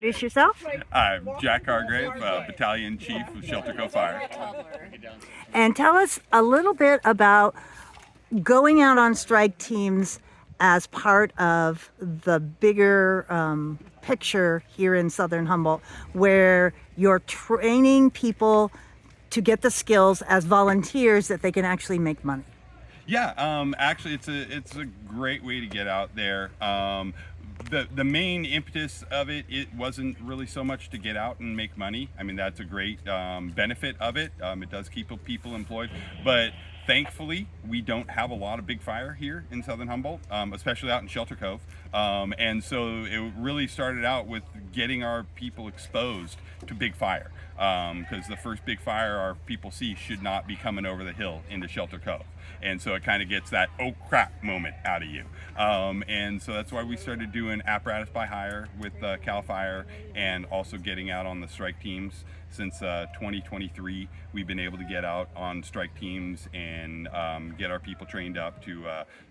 Introduce yourself I'm Jack Hargrave, Battalion Chief of Shelter Co. Fire. and tell us a little bit about going out on strike teams as part of the bigger picture here in Southern Humboldt, where you're training people to get the skills as volunteers that they can actually make money. Yeah, actually, it's a great way to get out there. The main impetus of it wasn't really so much to get out and make money. I mean, that's a great benefit of it. It does keep people employed, but thankfully we don't have a lot of big fire here in Southern Humboldt, especially out in Shelter Cove. And so it really started out with getting our people exposed to big fire, because the first big fire our people see should not be coming over the hill into Shelter Cove. And so it kind of gets that oh crap moment out of you. And so that's why we started doing apparatus by hire with CAL FIRE, and also getting out on the strike teams. Since 2023, we've been able to get out on strike teams and get our people trained up to,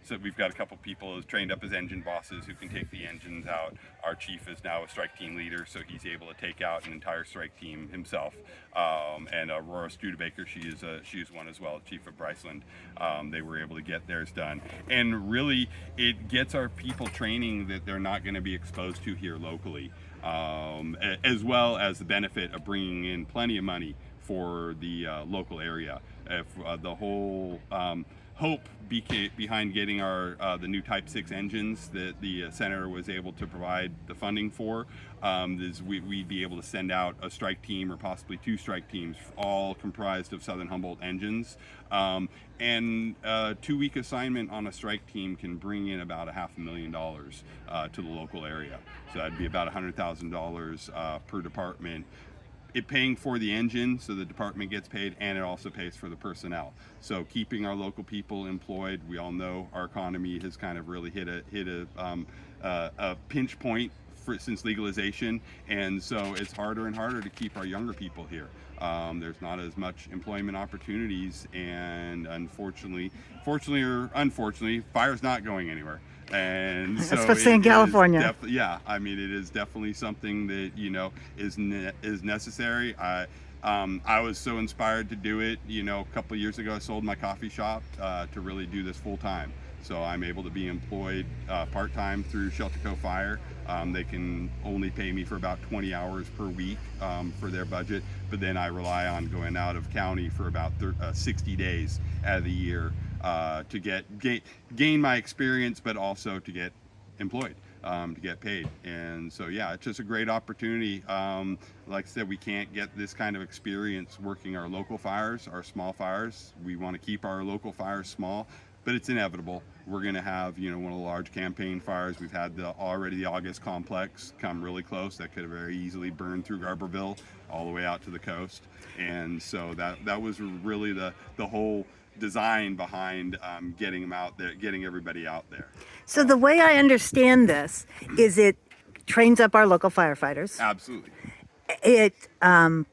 so we've got a couple people trained up as engine bosses who can take the engines out. Our chief is now a strike team leader, so he's able to take out an entire strike team himself. And Aurora Studebaker, she is one as well, chief of Bryceland. They were able to get theirs done. And really, it gets our people training that they're not going to be exposed to here locally. As well as the benefit of bringing in plenty of money for the local area. If the whole hope behind getting our the new Type 6 engines that the senator was able to provide the funding for, is we'd be able to send out a strike team or possibly two strike teams, all comprised of Southern Humboldt engines. And a 2-week assignment on a strike team can bring in about $500,000 to the local area. So that'd be about $100,000 per department. It paying for the engine, so the department gets paid, and it also pays for the personnel. So keeping our local people employed. We all know our economy has kind of really hit a pinch point since legalization, and so it's harder and harder to keep our younger people here. There's not as much employment opportunities, and fortunately or unfortunately, fire's not going anywhere. And so especially in California. Yeah, I mean, it is definitely something that is necessary. I was so inspired to do it. A couple of years ago, I sold my coffee shop to really do this full time. So I'm able to be employed part-time through Shelter Co. Fire. They can only pay me for about 20 hours per week for their budget, but then I rely on going out of county for about 60 days out of the year to gain my experience, but also to get employed, to get paid. And so yeah, it's just a great opportunity. Like I said, we can't get this kind of experience working our local fires, our small fires. We want to keep our local fires small, but it's inevitable. We're going to have, one of the large campaign fires. We've had already the August complex come really close. That could have very easily burned through Garberville all the way out to the coast. And so that was really the whole design behind getting them out there, getting everybody out there. So the way I understand this is it trains up our local firefighters. Absolutely. It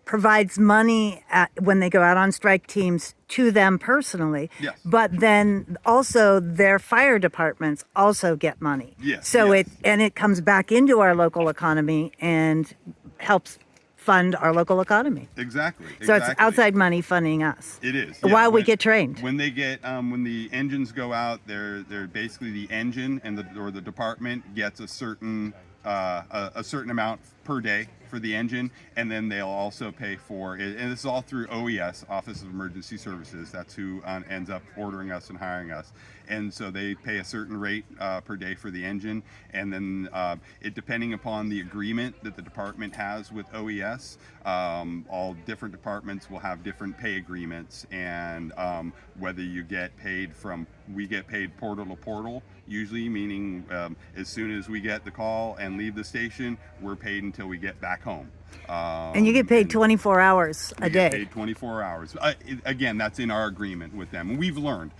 provides money when they go out on strike teams to them personally. Yes. But then also their fire departments also get money. Yes. So yes. it comes back into our local economy and helps fund our local economy. Exactly. So it's outside money funding us. It is. Yeah. While we get trained. When they get when the engines go out, they're basically the engine and the department gets a certain amount per day for the engine, and then they'll also pay for it. And this is all through OES, Office of Emergency Services. That's who ends up ordering us and hiring us. And so they pay a certain rate per day for the engine, and then it depending upon the agreement that the department has with OES, all different departments will have different pay agreements, and whether you get paid we get paid portal to portal, usually, meaning as soon as we get the call and leave the station, we're paid until we get back home. And you get paid 24 hours a We get day. paid 24 hours. Again, that's in our agreement with them. And we've learned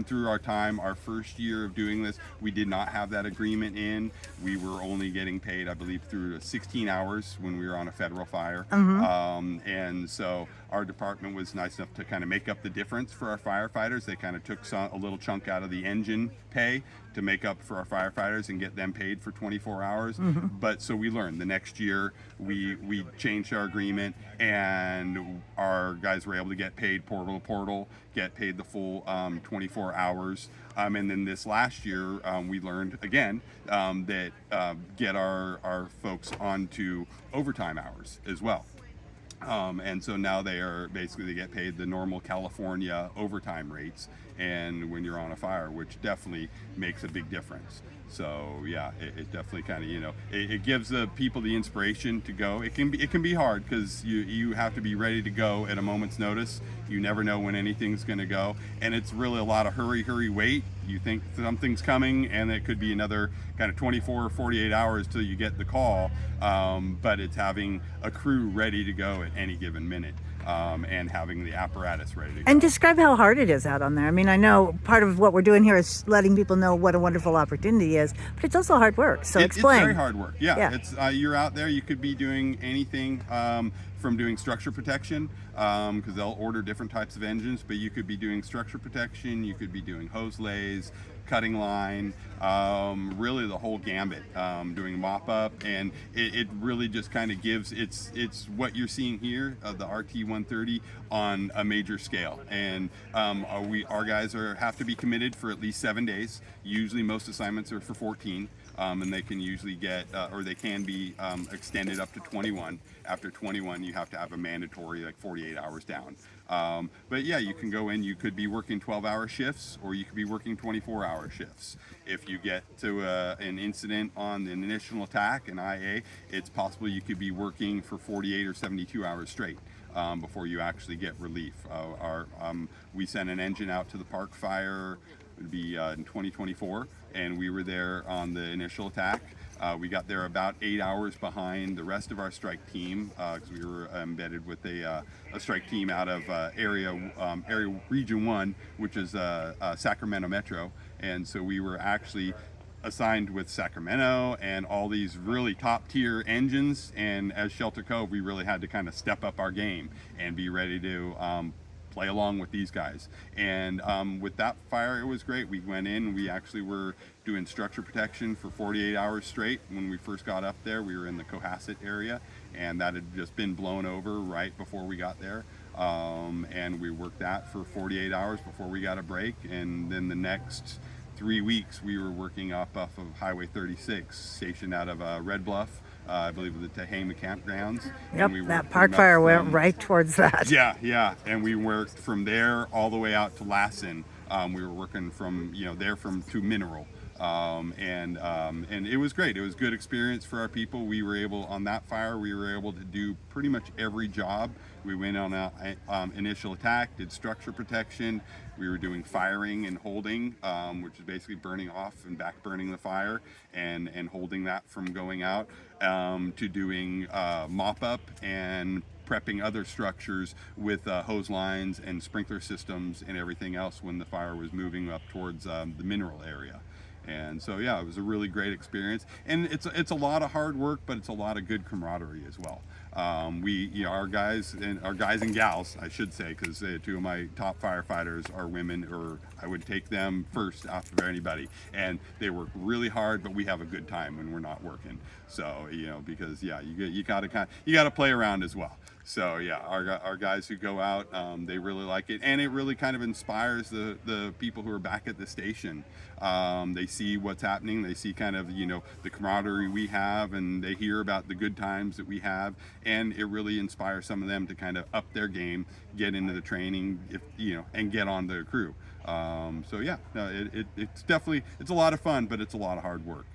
through our time, our first year of doing this, we did not have that agreement in. We were only getting paid, I believe, through 16 hours when we were on a federal fire. And so our department was nice enough to kind of make up the difference for our firefighters. They kind of took a little chunk out of the engine pay to make up for our firefighters and get them paid for 24 hours. But so we learned the next year we changed our agreement, and our guys were able to get paid portal to portal, get paid the full 24 hours. And then this last year we learned again that get our folks onto overtime hours as well. And so now they get paid the normal California overtime rates, and when you're on a fire, which definitely makes a big difference. So yeah, it definitely kind of, it gives the people the inspiration to go. It can be hard because you have to be ready to go at a moment's notice. You never know when anything's going to go, and it's really a lot of hurry, wait. You think something's coming, and it could be another kind of 24 or 48 hours till you get the call. But it's having a crew ready to go at any given minute, and having the apparatus ready to go. And describe how hard it is out on there. I mean, I know part of what we're doing here is letting people know what a wonderful opportunity is, but it's also hard work. So explain. It's very hard work. Yeah. It's you're out there. You could be doing anything from doing structure protection, because they'll order different types of engines, but you could be doing structure protection. You could be doing hose lays, cutting line, really the whole gambit, doing mop up, and it really just kind of gives it's what you're seeing here, the RT-130 on a major scale. And our guys have to be committed for at least 7 days. Usually most assignments are for 14. And they can usually get, or they can be extended up to 21. After 21, you have to have a mandatory 48 hours down. But yeah, you can go in, you could be working 12-hour shifts, or you could be working 24-hour shifts. If you get to an incident on an initial attack, an IA, it's possible you could be working for 48 or 72 hours straight. Before you actually get relief. We sent an engine out to the Park Fire, it would be in 2024, and we were there on the initial attack. We got there about 8 hours behind the rest of our strike team, because we were embedded with a strike team out of area Region 1, which is Sacramento Metro. And so we were actually assigned with Sacramento and all these really top tier engines, and as Shelter Cove we really had to kind of step up our game and be ready to play along with these guys. And with that fire, it was great. We went in, we actually were doing structure protection for 48 hours straight. When we first got up there, we were in the Cohasset area, and that had just been blown over right before we got there. And we worked that for 48 hours before we got a break, and then the next 3 weeks we were working off of Highway 36, stationed out of Red Bluff, I believe the Tehama campgrounds. Yep, that Park Fire went right towards that. Yeah, and we worked from there all the way out to Lassen. We were working from to Mineral. And it was great. It was a good experience for our people. We were able, on that fire, we were able to do pretty much every job. We went on an initial attack, did structure protection. We were doing firing and holding, which is basically burning off and back burning the fire and holding that from going out, to doing mop up and prepping other structures with hose lines and sprinkler systems and everything else when the fire was moving up towards the Mineral area. And so yeah, it was a really great experience, and it's a lot of hard work, but it's a lot of good camaraderie as well. Our guys and gals, I should say, because two of my top firefighters are women, or I would take them first after anybody, and they work really hard, but we have a good time when we're not working. So because yeah, you gotta play around as well. So yeah, our guys who go out, they really like it, and it really kind of inspires the people who are back at the station. They see what's happening, they see kind of the camaraderie we have, and they hear about the good times that we have, and it really inspires some of them to kind of up their game, get into the training, and get on the crew. So yeah, no, it's definitely, it's a lot of fun, but it's a lot of hard work.